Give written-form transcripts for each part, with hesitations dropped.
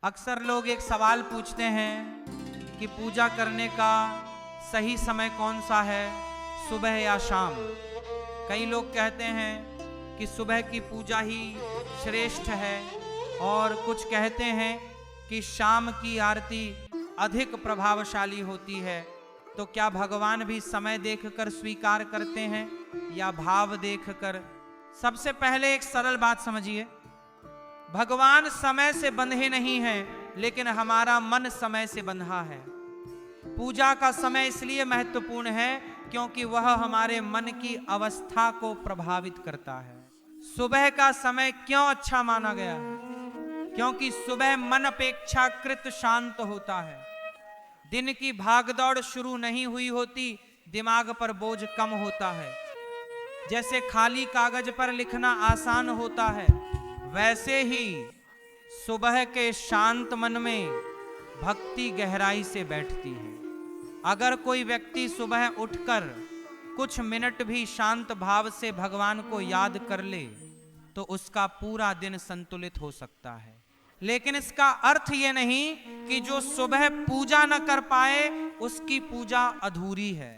अक्सर लोग एक सवाल पूछते हैं कि पूजा करने का सही समय कौन सा है, सुबह या शाम। कई लोग कहते हैं कि सुबह की पूजा ही श्रेष्ठ है और कुछ कहते हैं कि शाम की आरती अधिक प्रभावशाली होती है। तो क्या भगवान भी समय देखकर स्वीकार करते हैं या भाव देखकर? सबसे पहले एक सरल बात समझिए, भगवान समय से बंधे नहीं हैं, लेकिन हमारा मन समय से बंधा है। पूजा का समय इसलिए महत्वपूर्ण है क्योंकि वह हमारे मन की अवस्था को प्रभावित करता है। सुबह का समय क्यों अच्छा माना गया है? क्योंकि सुबह मन अपेक्षाकृत शांत होता है। दिन की भागदौड़ शुरू नहीं हुई होती, दिमाग पर बोझ कम होता है। जैसे खाली कागज पर लिखना आसान होता है, वैसे ही सुबह के शांत मन में भक्ति गहराई से बैठती है। अगर कोई व्यक्ति सुबह उठकर कुछ मिनट भी शांत भाव से भगवान को याद कर ले तो उसका पूरा दिन संतुलित हो सकता है। लेकिन इसका अर्थ ये नहीं कि जो सुबह पूजा न कर पाए उसकी पूजा अधूरी है।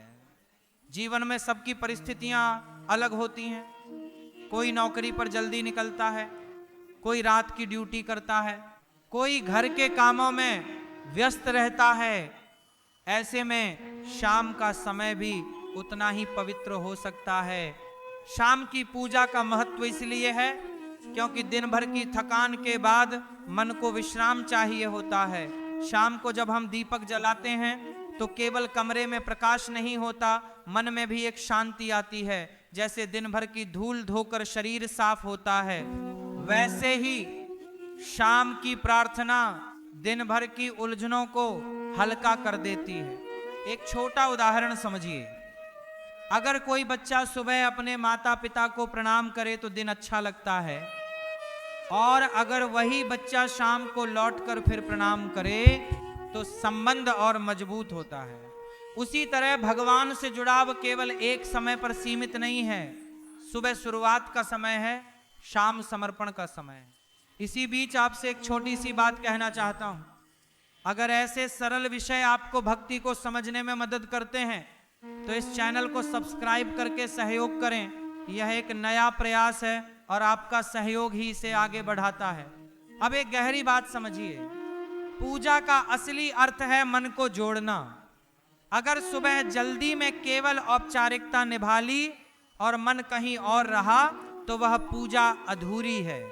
जीवन में सबकी परिस्थितियां अलग होती हैं। कोई नौकरी पर जल्दी निकलता है, कोई रात की ड्यूटी करता है, कोई घर के कामों में व्यस्त रहता है। ऐसे में शाम का समय भी उतना ही पवित्र हो सकता है। शाम की पूजा का महत्व इसलिए है क्योंकि दिन भर की थकान के बाद मन को विश्राम चाहिए होता है। शाम को जब हम दीपक जलाते हैं तो केवल कमरे में प्रकाश नहीं होता, मन में भी एक शांति आती है। जैसे दिन भर की धूल धोकर शरीर साफ होता है, वैसे ही शाम की प्रार्थना दिन भर की उलझनों को हल्का कर देती है। एक छोटा उदाहरण समझिए, अगर कोई बच्चा सुबह अपने माता पिता को प्रणाम करे तो दिन अच्छा लगता है, और अगर वही बच्चा शाम को लौटकर फिर प्रणाम करे तो संबंध और मजबूत होता है। उसी तरह भगवान से जुड़ाव केवल एक समय पर सीमित नहीं है। सुबह शुरुआत का समय है, शाम समर्पण का समय है। इसी बीच आपसे एक छोटी सी बात कहना चाहता हूं। अगर ऐसे सरल विषय आपको भक्ति को समझने में मदद करते हैं तो इस चैनल को सब्सक्राइब करके सहयोग करें। यह एक नया प्रयास है और आपका सहयोग ही इसे आगे बढ़ाता है। अब एक गहरी बात समझिए, पूजा का असली अर्थ है मन को जोड़ना। अगर सुबह जल्दी में केवल औपचारिकता निभा ली और मन कहीं और रहा तो वह पूजा अधूरी है।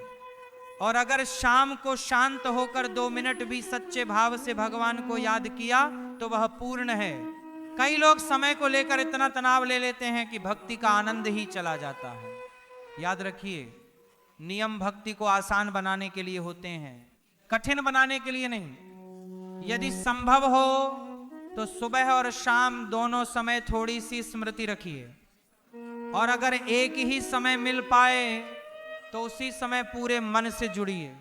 और अगर शाम को शांत होकर 2 मिनट भी सच्चे भाव से भगवान को याद किया तो वह पूर्ण है। कई लोग समय को लेकर इतना तनाव ले लेते हैं कि भक्ति का आनंद ही चला जाता है। याद रखिए, नियम भक्ति को आसान बनाने के लिए होते हैं, कठिन बनाने के लिए नहीं। यदि संभव हो तो सुबह और शाम दोनों समय थोड़ी सी स्मृति रखिए, और अगर एक ही समय मिल पाए तो उसी समय पूरे मन से जुड़िए।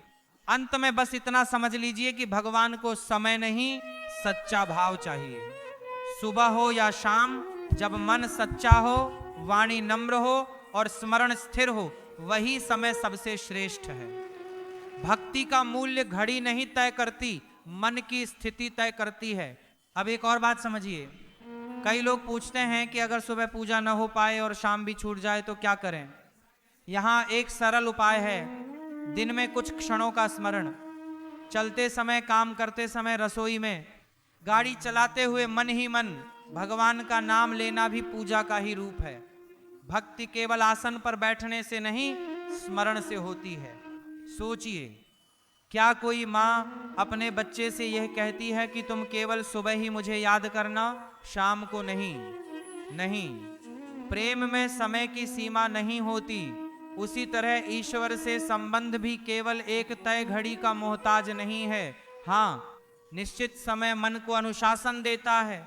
अंत में बस इतना समझ लीजिए कि भगवान को समय नहीं, सच्चा भाव चाहिए। सुबह हो या शाम, जब मन सच्चा हो, वाणी नम्र हो और स्मरण स्थिर हो, वही समय सबसे श्रेष्ठ है। भक्ति का मूल्य घड़ी नहीं तय करती, मन की स्थिति तय करती है। अब एक और बात समझिए, कई लोग पूछते हैं कि अगर सुबह पूजा न हो पाए और शाम भी छूट जाए तो क्या करें? यहाँ एक सरल उपाय है, दिन में कुछ क्षणों का स्मरण। चलते समय, काम करते समय, रसोई में, गाड़ी चलाते हुए मन ही मन भगवान का नाम लेना भी पूजा का ही रूप है। भक्ति केवल आसन पर बैठने से नहीं, स्मरण से होती है। सोचिए, क्या कोई माँ अपने बच्चे से यह कहती है कि तुम केवल सुबह ही मुझे याद करना, शाम को नहीं? नहीं। प्रेम में समय की सीमा नहीं होती। उसी तरह ईश्वर से संबंध भी केवल एक तय घड़ी का मोहताज नहीं है। हाँ, निश्चित समय मन को अनुशासन देता है,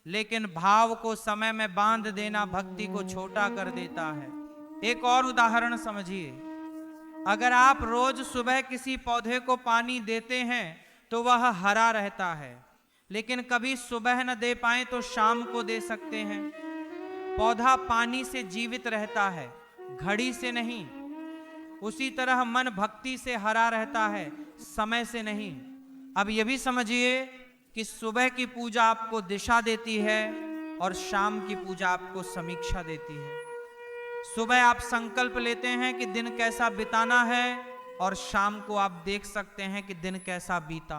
लेकिन भाव को समय में बांध देना भक्ति को छोटा कर देता है। एक और उदाहरण समझिए, अगर आप रोज सुबह किसी पौधे को पानी देते हैं तो वह हरा रहता है, लेकिन कभी सुबह न दे पाए तो शाम को दे सकते हैं। पौधा पानी से जीवित रहता है, घड़ी से नहीं। उसी तरह मन भक्ति से हरा रहता है, समय से नहीं। अब ये भी समझिए कि सुबह की पूजा आपको दिशा देती है और शाम की पूजा आपको समीक्षा देती है। सुबह आप संकल्प लेते हैं कि दिन कैसा बिताना है और शाम को आप देख सकते हैं कि दिन कैसा बीता।